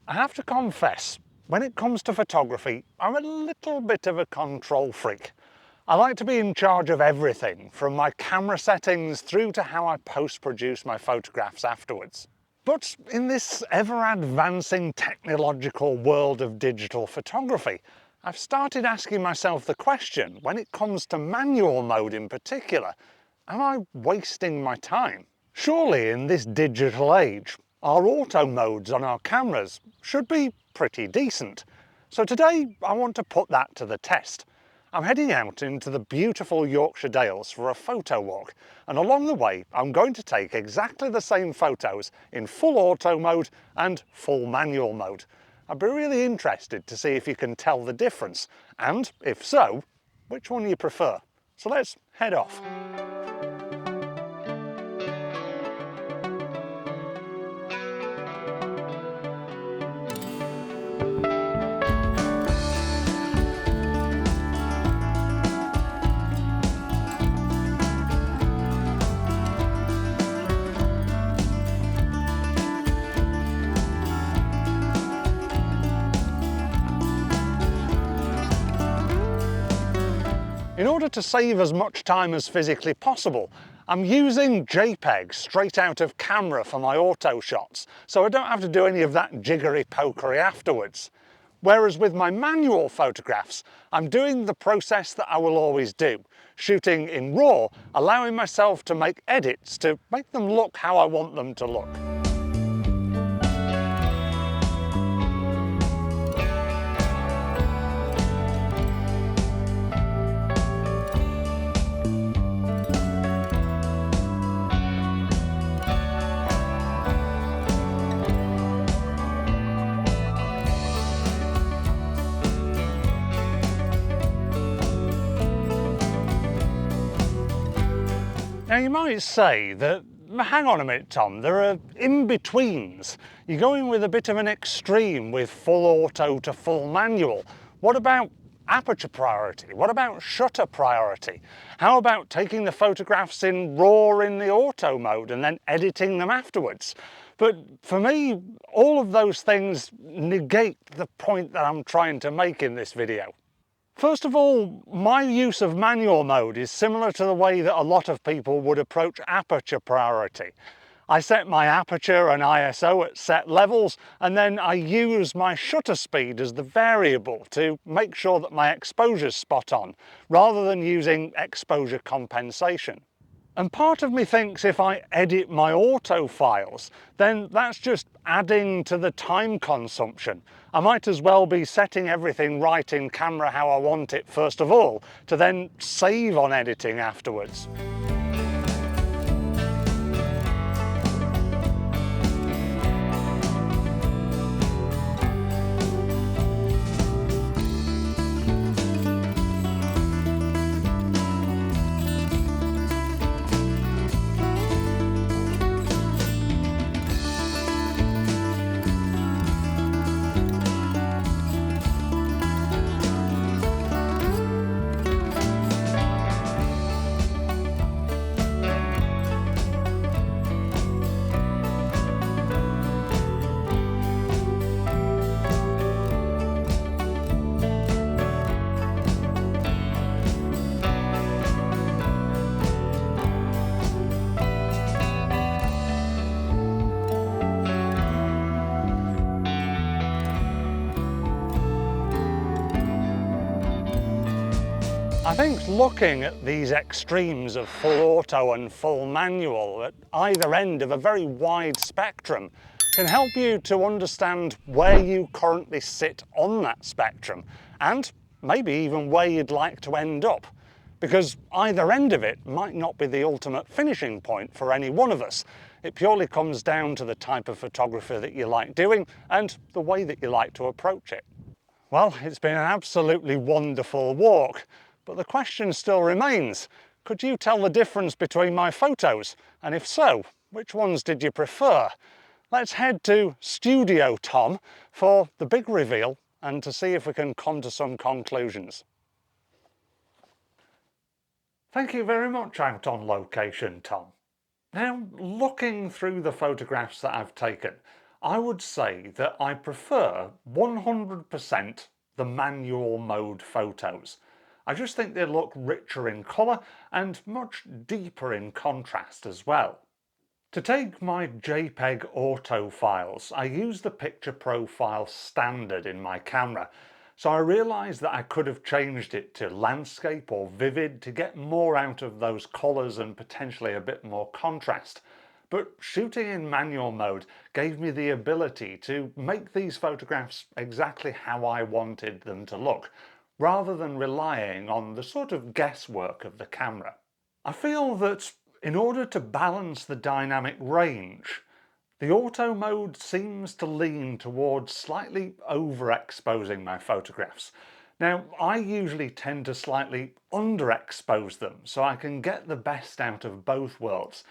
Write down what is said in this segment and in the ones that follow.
I have to confess, when it comes to photography, I'm a little bit of a control freak. I like to be in charge of everything, from my camera settings through to how I post-produce my photographs afterwards. But in this ever-advancing technological world of digital photography, I've started asking myself the question, when it comes to manual mode in particular, am I wasting my time? Surely in this digital age, our auto modes on our cameras should be pretty decent. So today I want to put that to the test. I'm heading out into the beautiful Yorkshire Dales for a photo walk, and along the way I'm going to take exactly the same photos in full auto mode and full manual mode. I'd be really interested to see if you can tell the difference, and if so, which one you prefer. So let's head off. In order to save as much time as physically possible, I'm using JPEGs straight out of camera for my auto shots, so I don't have to do any of that jiggery-pokery afterwards. Whereas with my manual photographs, I'm doing the process that I will always do, shooting in RAW, allowing myself to make edits to make them look how I want them to look. Now you might say that, hang on a minute Tom, there are in-betweens. You're going with a bit of an extreme with full auto to full manual. What about aperture priority? What about shutter priority? How about taking the photographs in RAW in the auto mode and then editing them afterwards? But for me, all of those things negate the point that I'm trying to make in this video. First of all, my use of manual mode is similar to the way that a lot of people would approach aperture priority. I set my aperture and ISO at set levels, and then I use my shutter speed as the variable to make sure that my exposure's spot on, rather than using exposure compensation. And part of me thinks if I edit my auto files, then that's just adding to the time consumption. I might as well be setting everything right in camera how I want it first of all, to then save on editing afterwards. I think looking at these extremes of full auto and full manual at either end of a very wide spectrum can help you to understand where you currently sit on that spectrum and maybe even where you'd like to end up. Because either end of it might not be the ultimate finishing point for any one of us. It purely comes down to the type of photography that you like doing and the way that you like to approach it. Well, it's been an absolutely wonderful walk. But the question still remains, could you tell the difference between my photos? And if so, which ones did you prefer? Let's head to Studio Tom for the big reveal and to see if we can come to some conclusions. Thank you very much out on location, Tom. Now, looking through the photographs that I've taken, I would say that I prefer 100% the manual mode photos. I just think they look richer in colour and much deeper in contrast as well. To take my JPEG auto files, I use the picture profile standard in my camera, so I realised that I could have changed it to landscape or vivid to get more out of those colours and potentially a bit more contrast. But shooting in manual mode gave me the ability to make these photographs exactly how I wanted them to look, rather than relying on the sort of guesswork of the camera. I feel that in order to balance the dynamic range, the auto mode seems to lean towards slightly overexposing my photographs. Now, I usually tend to slightly underexpose them so I can get the best out of both worlds.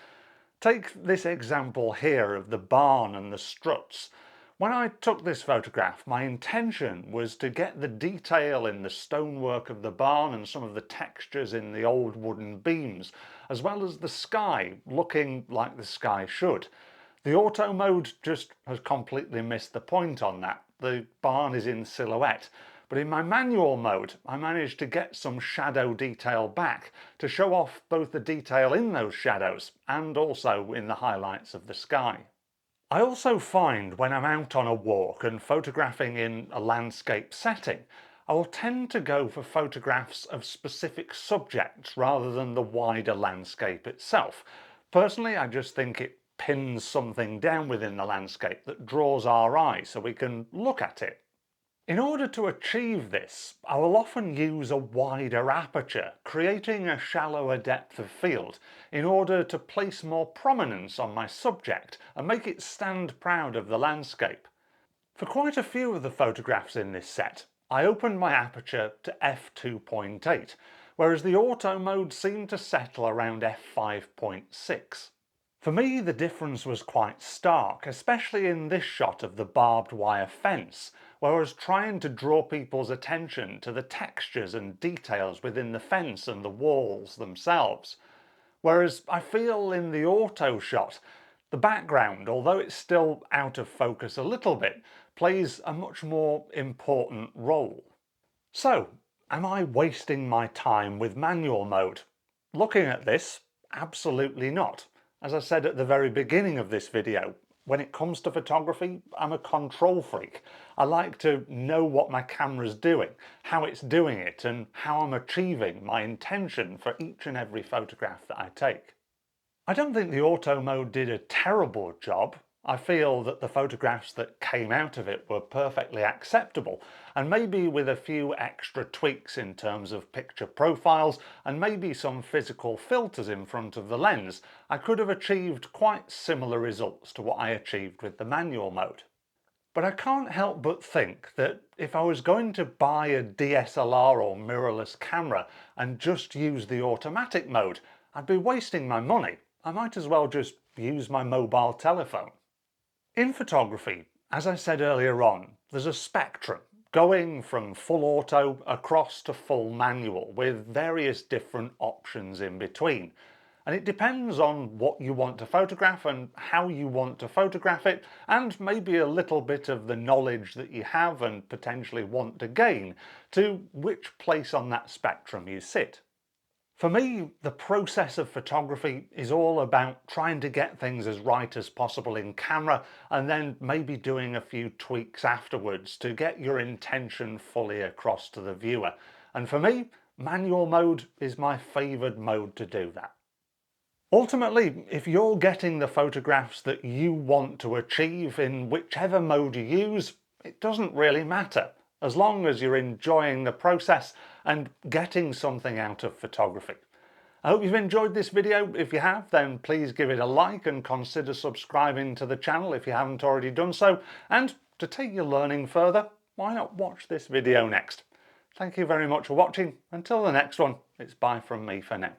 Take this example here of the barn and the struts. When I took this photograph, my intention was to get the detail in the stonework of the barn and some of the textures in the old wooden beams, as well as the sky looking like the sky should. The auto mode just has completely missed the point on that. The barn is in silhouette. But in my manual mode, I managed to get some shadow detail back to show off both the detail in those shadows and also in the highlights of the sky. I also find when I'm out on a walk and photographing in a landscape setting, I will tend to go for photographs of specific subjects rather than the wider landscape itself. Personally, I just think it pins something down within the landscape that draws our eye so we can look at it. In order to achieve this, I will often use a wider aperture, creating a shallower depth of field in order to place more prominence on my subject and make it stand proud of the landscape. For quite a few of the photographs in this set, I opened my aperture to f2.8, whereas the auto mode seemed to settle around f5.6. For me, the difference was quite stark, especially in this shot of the barbed wire fence, where I was trying to draw people's attention to the textures and details within the fence and the walls themselves. Whereas I feel in the auto shot, the background, although it's still out of focus a little bit, plays a much more important role. So, am I wasting my time with manual mode? Looking at this, absolutely not. As I said at the very beginning of this video, when it comes to photography, I'm a control freak. I like to know what my camera's doing, how it's doing it, and how I'm achieving my intention for each and every photograph that I take. I don't think the auto mode did a terrible job. I feel that the photographs that came out of it were perfectly acceptable, and maybe with a few extra tweaks in terms of picture profiles and maybe some physical filters in front of the lens, I could have achieved quite similar results to what I achieved with the manual mode. But I can't help but think that if I was going to buy a DSLR or mirrorless camera and just use the automatic mode, I'd be wasting my money. I might as well just use my mobile telephone. In photography, as I said earlier on, there's a spectrum going from full auto across to full manual with various different options in between. And it depends on what you want to photograph and how you want to photograph it, and maybe a little bit of the knowledge that you have and potentially want to gain to which place on that spectrum you sit. For me, the process of photography is all about trying to get things as right as possible in camera and then maybe doing a few tweaks afterwards to get your intention fully across to the viewer. And for me, manual mode is my favoured mode to do that. Ultimately, if you're getting the photographs that you want to achieve in whichever mode you use, it doesn't really matter, as long as you're enjoying the process and getting something out of photography. I hope you've enjoyed this video. If you have, then please give it a like and consider subscribing to the channel if you haven't already done so. And to take your learning further, why not watch this video next? Thank you very much for watching. Until the next one, it's bye from me for now.